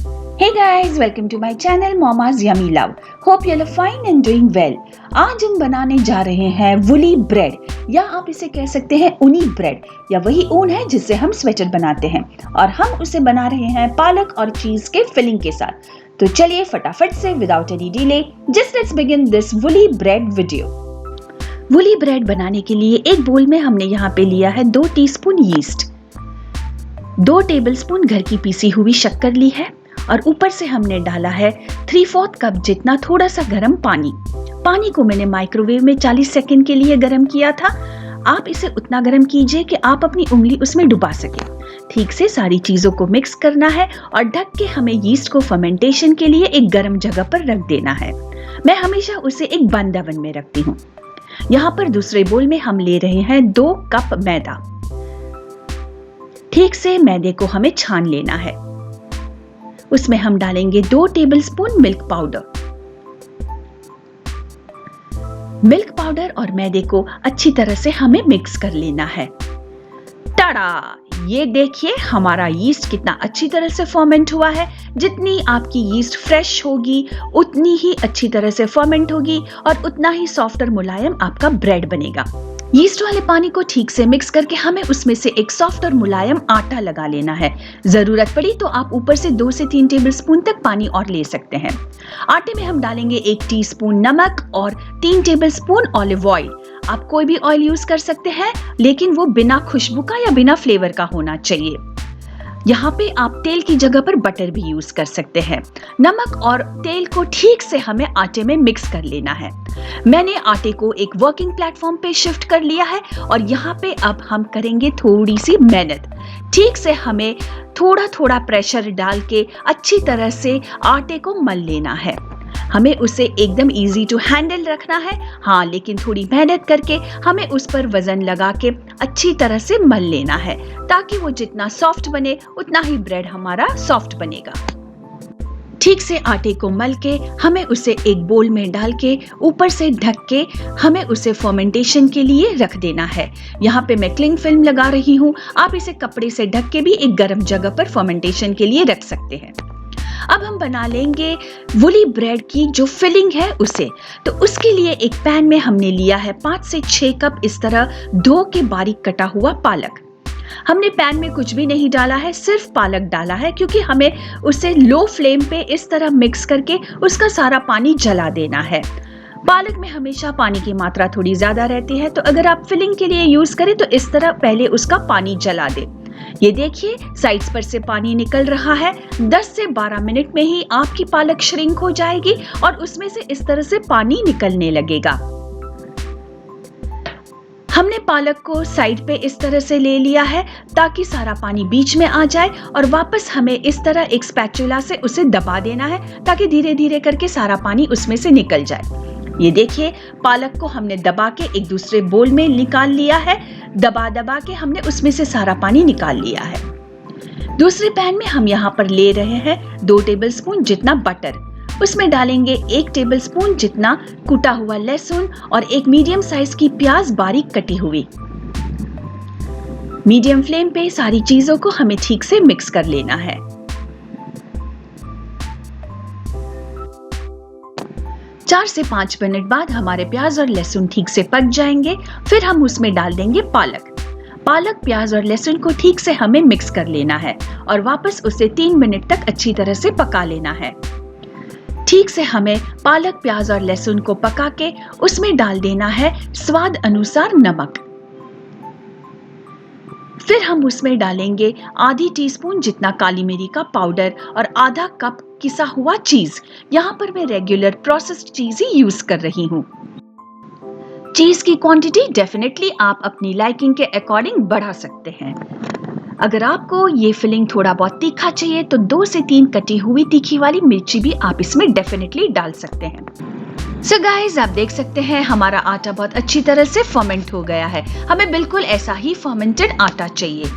Hey guys, welcome to my channel Mama's Yummy Love. Hope you're fine and doing well. आज हम बनाने जा रहे हैं वुली ब्रेड या आप इसे कह सकते हैं ऊनी ब्रेड या वही ऊन है जिससे हम स्वेटर बनाते हैं और हम उसे बना रहे हैं पालक और चीज के फिलिंग के साथ। तो चलिए फटाफट से without any delay just let's begin this woolly bread video. Woolly bread बनाने के लिए एक बोल में हमने यहाँ पे लिया है 2 टीस्पून यीस्ट, 2 टेबलस्पून घर की पीसी हुई शक्कर ली है और ऊपर से हमने डाला है 3/4 कप जितना थोड़ा सा गर्म पानी। पानी को मैंने माइक्रोवेव में 40 सेकंड के लिए गर्म किया था। आप इसे उतना गर्म कीजिए कि आप अपनी उंगली उसमें डुबा सके। ठीक से सारी चीजों को मिक्स करना है और ढक के हमें यीस्ट को फर्मेंटेशन के लिए एक गर्म जगह पर रख देना है। मैं हमेशा उसे एक बंद ओवन में रखती हूँ। यहाँ पर दूसरे बोल में हम ले रहे हैं 2 कप मैदा। ठीक से मैदे को हमें छान लेना है। उसमें हम डालेंगे 2 tablespoon milk powder. Milk powder और मैदे को अच्छी तरह से हमें मिक्स कर लेना है। टाडा! ये देखिए हमारा यीस्ट कितना अच्छी तरह से फर्मेंट हुआ है। जितनी आपकी यीस्ट फ्रेश होगी उतनी ही अच्छी तरह से फर्मेंट होगी और उतना ही सॉफ्ट और मुलायम आपका ब्रेड बनेगा। यीस्ट वाले पानी को ठीक से मिक्स करके हमें उसमें से एक सॉफ्ट और मुलायम आटा लगा लेना है। जरूरत पड़ी तो आप ऊपर से 2 से 3 टेबलस्पून तक पानी और ले सकते हैं। आटे में हम डालेंगे 1 टीस्पून नमक और 3 टेबलस्पून ऑलिव ऑयल। आप कोई भी ऑयल यूज कर सकते हैं, लेकिन वो बिना खुशबू का या बिना फ्लेवर का होना चाहिए। यहाँ पे आप तेल की जगह पर बटर भी यूज कर सकते हैं। नमक और तेल को ठीक से हमें आटे में मिक्स कर लेना है। मैंने आटे को एक वर्किंग प्लेटफॉर्म पे शिफ्ट कर लिया है और यहाँ पे अब हम करेंगे थोड़ी सी मेहनत। ठीक से हमें थोड़ा थोड़ा प्रेशर डाल के अच्छी तरह से आटे को मल लेना है। हमें उसे एकदम इजी टू हैंडल रखना है, हाँ, लेकिन थोड़ी मेहनत करके हमें उस पर वजन लगा के अच्छी तरह से मल लेना है ताकि वो जितना सॉफ्ट बने उतना ही ब्रेड हमारा सॉफ्ट बनेगा। ठीक से आटे को मल के हमें उसे एक बोल में डाल के ऊपर से ढक के हमें उसे फर्मेंटेशन के लिए रख देना है। यहाँ पे मैं क्लिंग फिल्म लगा रही हूँ। आप इसे कपड़े से ढक के भी एक गर्म जगह पर फर्मेंटेशन के लिए रख सकते हैं। अब हम बना लेंगे वुली ब्रेड की जो फिलिंग है उसे। तो उसके लिए एक पैन में हमने लिया है 5 से 6 कप इस तरह धो के बारीक कटा हुआ पालक। हमने पैन में कुछ भी नहीं डाला है, सिर्फ पालक डाला है क्योंकि हमें उसे लो फ्लेम पे इस तरह मिक्स करके उसका सारा पानी जला देना है। पालक में हमेशा पानी की मात्रा थोड़ी ज्यादा रहती है, तो अगर आप फिलिंग के लिए यूज करें तो इस तरह पहले उसका पानी जला दें। ये देखिए साइड्स पर से पानी निकल रहा है। 10 से 12 मिनट में ही आपकी पालक श्रिंक हो जाएगी और उसमें से इस तरह से पानी निकलने लगेगा। हमने पालक को साइड पे इस तरह से ले लिया है ताकि सारा पानी बीच में आ जाए और वापस हमें इस तरह एक स्पैचुला से उसे दबा देना है ताकि धीरे धीरे करके सारा पानी उसमें से निकल जाए। ये देखिए पालक को हमने दबा के एक दूसरे बोल में निकाल लिया है। दबा दबा के हमने उसमें से सारा पानी निकाल लिया है। दूसरे पैन में हम यहाँ पर ले रहे हैं 2 टेबलस्पून जितना बटर। उसमें डालेंगे 1 टेबलस्पून जितना कुटा हुआ लहसुन और एक मीडियम साइज की प्याज बारीक कटी हुई। मीडियम फ्लेम पे सारी चीजों को हमें ठीक से मिक्स कर लेना है। चार से 5 मिनट बाद हमारे प्याज और लहसुन ठीक से पक जाएंगे। फिर हम उसमें डाल देंगे पालक। पालक, प्याज और लहसुन को ठीक से हमें मिक्स कर लेना है और वापस उसे 3 मिनट तक अच्छी तरह से पका लेना है। ठीक से हमें पालक, प्याज और लहसुन को पका के उसमें डाल देना है स्वाद अनुसार नमक। फिर हम उसमें डालेंगे आधी टीस्पून जितना काली मिरी का पाउडर और आधा कप किसा हुआ चीज। यहाँ पर मैं रेगुलर प्रोसेस्ड चीज ही यूज कर रही हूँ। चीज की क्वांटिटी डेफिनेटली आप अपनी लाइकिंग के अकॉर्डिंग बढ़ा सकते हैं। अगर आपको ये फिलिंग थोड़ा बहुत तीखा चाहिए तो 2 से 3 कटी हुई तीखी वाली मिर्ची भी आप इसमें डेफिनेटली डाल सकते हैं। सो गाइस, आप देख सकते हैं हमारा आटा बहुत अच्छी तरह से फर्मेंट हो गया है। हमें बिल्कुल ऐसा ही फर्मेंटेड आटा चाहिए।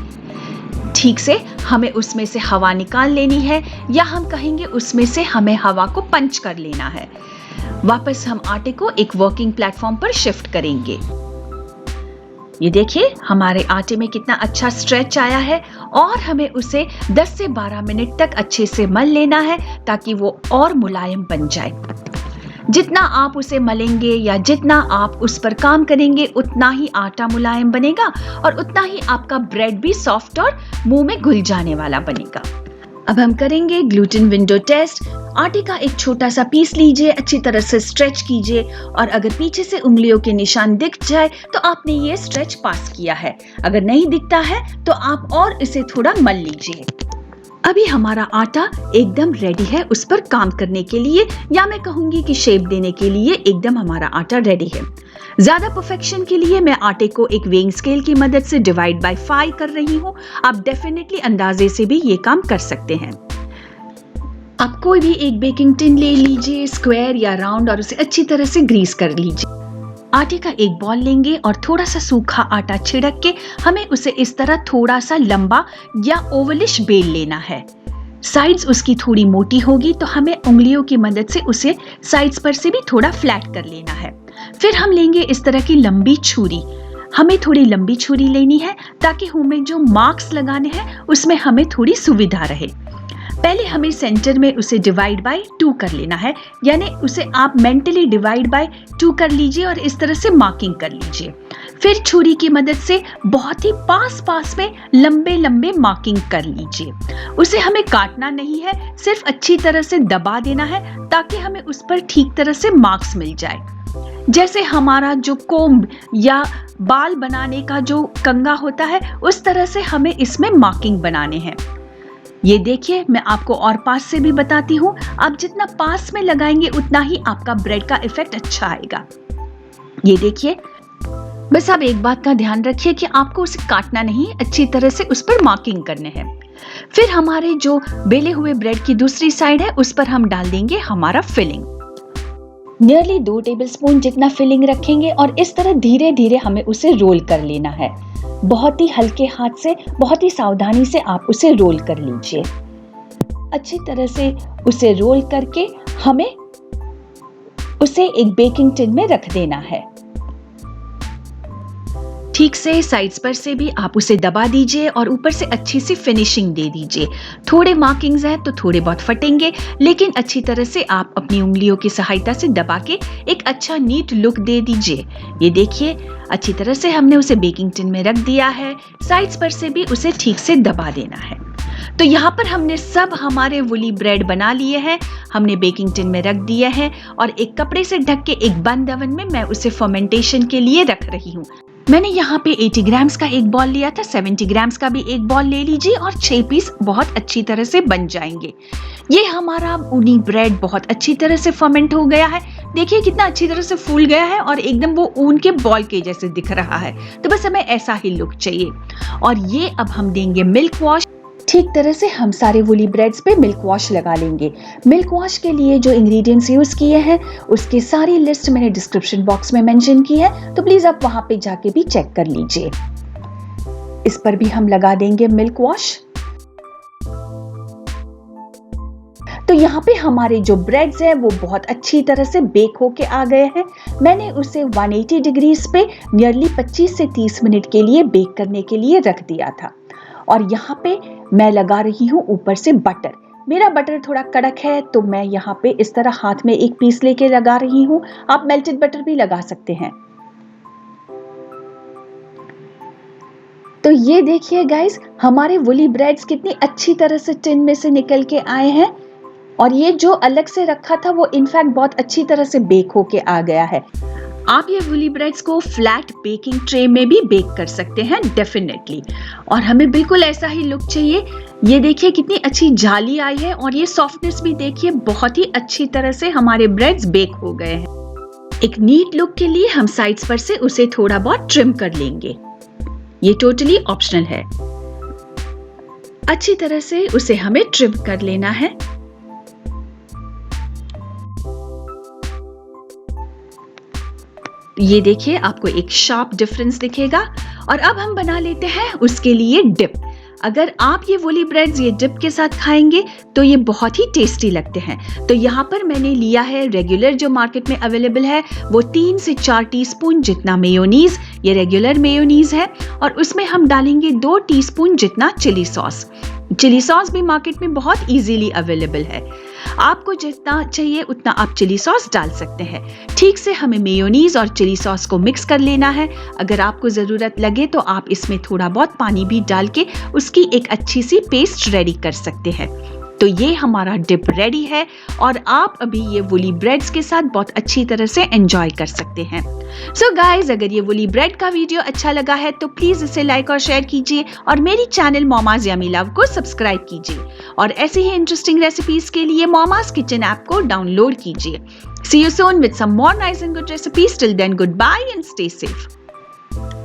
ठीक से हमें उसमें से हवा निकाल लेनी है, या हम कहेंगे उसमें से हमें हवा को पंच कर लेना है। वापस हम आटे को एक वर्किंग प्लेटफॉर्म पर शिफ्ट करेंगे। ये देखिए हमारे आटे में कितना अच्छा स्ट्रेच आया है और हमें उसे 10 से 12 मिनट तक अच्छे से मल लेना है ताकि वो और मुलायम बन जाए। जितना आप उसे मलेंगे या जितना आप उस पर काम करेंगे उतना ही आटा मुलायम बनेगा और उतना ही आपका ब्रेड भी सॉफ्ट और मुंह में घुल जाने वाला बनेगा। अब हम करेंगे ग्लूटेन विंडो टेस्ट। आटे का एक छोटा सा पीस लीजिए, अच्छी तरह से स्ट्रेच कीजिए और अगर पीछे से उंगलियों के निशान दिख जाए तो आपने ये स्ट्रेच पास किया है। अगर नहीं दिखता है तो आप और इसे थोड़ा मल लीजिए। अभी हमारा आटा एकदम रेडी है उस पर काम करने के लिए, या मैं कहूंगी कि शेप देने के लिए एकदम हमारा आटा रेडी है। ज्यादा परफेक्शन के लिए मैं आटे को एक वेइंग स्केल की मदद से डिवाइड बाय 5 कर रही हूँ। आप डेफिनेटली अंदाजे से भी ये काम कर सकते हैं। आप कोई भी एक बेकिंग टिन ले लीजिए, स्क्वायर या राउंड, और उसे अच्छी तरह से ग्रीस कर लीजिए। आटे का एक बॉल लेंगे और थोड़ा सा सूखा आटा छिड़क के हमें उसे इस तरह थोड़ा सा लंबा या ओवलिश बेल लेना है। साइड्स उसकी थोड़ी मोटी होगी तो हमें उंगलियों की मदद से उसे साइड्स पर से भी थोड़ा फ्लैट कर लेना है। फिर हम लेंगे इस तरह की लंबी छुरी। हमें थोड़ी लंबी छुरी लेनी है ताकि हमें जो मार्क्स लगाने हैं उसमें हमें थोड़ी सुविधा रहे। पहले हमें सेंटर में उसे डिवाइड बाय 2 कर लेना है, यानी उसे आप मेंटली डिवाइड बाय 2 कर लीजिए और इस तरह से मार्किंग कर लीजिए। फिर छुरी की मदद से बहुत ही पास में लंबे लंबे मार्किंग कर लीजिए। उसे हमें काटना नहीं है, सिर्फ अच्छी तरह से दबा देना है ताकि हमें उस पर ठीक तरह से मार्क्स मिल जाए। जैसे हमारा जो कोम्ब या बाल बनाने का जो कंघा होता है उस तरह से हमें इसमें मार्किंग बनाने हैं। ये देखिए मैं आपको और पास से भी बताती हूँ। आप जितना पास में लगाएंगे उतना ही आपका ब्रेड का इफेक्ट अच्छा आएगा। ये देखिए, बस आप एक बात का ध्यान रखिए कि आपको उसे काटना नहीं, अच्छी तरह से उस पर मार्किंग करने हैं। फिर हमारे जो बेले हुए ब्रेड की दूसरी साइड है उस पर हम डाल देंगे हमारा फिलिंग। नियरली 2 टेबलस्पून जितना फिलिंग रखेंगे और इस तरह धीरे धीरे हमें उसे रोल कर लेना है। बहुत ही हल्के हाथ से, बहुत ही सावधानी से आप उसे रोल कर लीजिए। अच्छी तरह से उसे रोल करके हमें उसे एक बेकिंग टिन में रख देना है। ठीक से साइड्स पर से भी आप उसे दबा दीजिए और ऊपर से अच्छी सी फिनिशिंग दे दीजिए। थोड़े मार्किंग्स हैं तो थोड़े बहुत फटेंगे, लेकिन अच्छी तरह से आप अपनी उंगलियों की सहायता से दबा के एक अच्छा नीट लुक दे दीजिए। ये देखिए अच्छी तरह से हमने उसे बेकिंग टिन में रख दिया है। साइड्स पर से भी उसे ठीक से दबा देना है। तो यहाँ पर हमने सब हमारे वुली ब्रेड बना लिए हैं, हमने बेकिंग टिन में रख दिया है और एक कपड़े से ढक के एक बंद ओवन में मैं उसे फर्मेंटेशन के लिए रख रही हूँ। मैंने यहाँ पे 80 ग्राम्स का एक बॉल लिया था, 70 ग्राम्स का भी एक बॉल ले लीजिए और 6 पीस बहुत अच्छी तरह से बन जाएंगे। ये हमारा ऊनी ब्रेड बहुत अच्छी तरह से फर्मेंट हो गया है। देखिए कितना अच्छी तरह से फूल गया है और एकदम वो ऊन के बॉल के जैसे दिख रहा है। तो बस हमें ऐसा ही लुक चाहिए। और ये अब हम देंगे मिल्क वॉश। ठीक तरह से हम सारे वुली ब्रेड्स पे मिल्क वॉश लगा लेंगे। मिल्क वॉश के लिए जो इंग्रेडिएंट्स यूज किए हैं उसकी सारी लिस्ट मैंने डिस्क्रिप्शन बॉक्स में मेंशन की है, तो प्लीज आप वहां पे जाके भी चेक कर लीजिए। इस पर भी हम लगा देंगे मिल्क वॉश। तो यहाँ पे हमारे जो ब्रेड्स हैं वो बहुत अच्छी तरह से बेक होके आ गए हैं। मैंने उसे 180 डिग्रीज पे नियरली 25 से 30 मिनट के लिए बेक करने के लिए रख दिया था। और यहाँ पे मैं लगा रही हूँ ऊपर से बटर। मेरा बटर थोड़ा कड़क है तो मैं यहाँ पे इस तरह हाथ में एक पीस लेके लगा रही हूँ। आप मेल्टेड बटर भी लगा सकते हैं। तो ये देखिए गाइस, हमारे वुली ब्रेड्स कितनी अच्छी तरह से टिन में से निकल के आए हैं और ये जो अलग से रखा था वो इनफैक्ट बहुत अच्छी तरह से बेक होके आ गया है। आप ये वुली ब्रेड्स को फ्लैट बेकिंग ट्रे में भी बेक कर सकते हैं डेफिनेटली। और हमें बिल्कुल ऐसा ही लुक चाहिए। ये देखिए कितनी अच्छी जाली आई है और ये सॉफ्टनेस भी देखिए, बहुत ही अच्छी तरह से हमारे ब्रेड्स बेक हो गए हैं। एक नीट लुक के लिए हम साइड्स पर से उसे थोड़ा बहुत ट्रिम कर लेंगे। ये टोटली ऑप्शनल है। अच्छी तरह से उसे हमें ट्रिम कर लेना है। ये देखिए आपको एक शार्प डिफरेंस दिखेगा। और अब हम बना लेते हैं उसके लिए डिप। अगर आप ये वूली ब्रेड्स ये डिप के साथ खाएंगे तो ये बहुत ही टेस्टी लगते हैं। तो यहाँ पर मैंने लिया है रेगुलर जो मार्केट में अवेलेबल है वो 3 से 4 टीस्पून जितना मेयोनीज, ये रेगुलर मेयोनीज है, और उसमें हम डालेंगे 2 टीस्पून जितना चिली सॉस। चिली सॉस भी मार्केट में बहुत इजीली अवेलेबल है। आपको जितना चाहिए उतना आप चिली सॉस डाल सकते हैं। ठीक से हमें मेयोनीज और चिली सॉस को मिक्स कर लेना है। अगर आपको ज़रूरत लगे तो आप इसमें थोड़ा बहुत पानी भी डाल के उसकी एक अच्छी सी पेस्ट रेडी कर सकते हैं। तो ये हमारा डिप रेडी है और आप अभी ये वूली ब्रेड्स के साथ बहुत अच्छी तरह से एंजॉय कर सकते हैं। सो गाइज, अगर ये वूली ब्रेड का वीडियो अच्छा लगा है तो प्लीज इसे लाइक और शेयर कीजिए और मेरी चैनल मॉमाज यम्मी लव को सब्सक्राइब कीजिए और ऐसे ही इंटरेस्टिंग रेसिपीज के लिए मॉमाज किचन ऐप को डाउनलोड कीजिए। See you soon with some more nice and good recipes. Till then, goodbye and stay safe.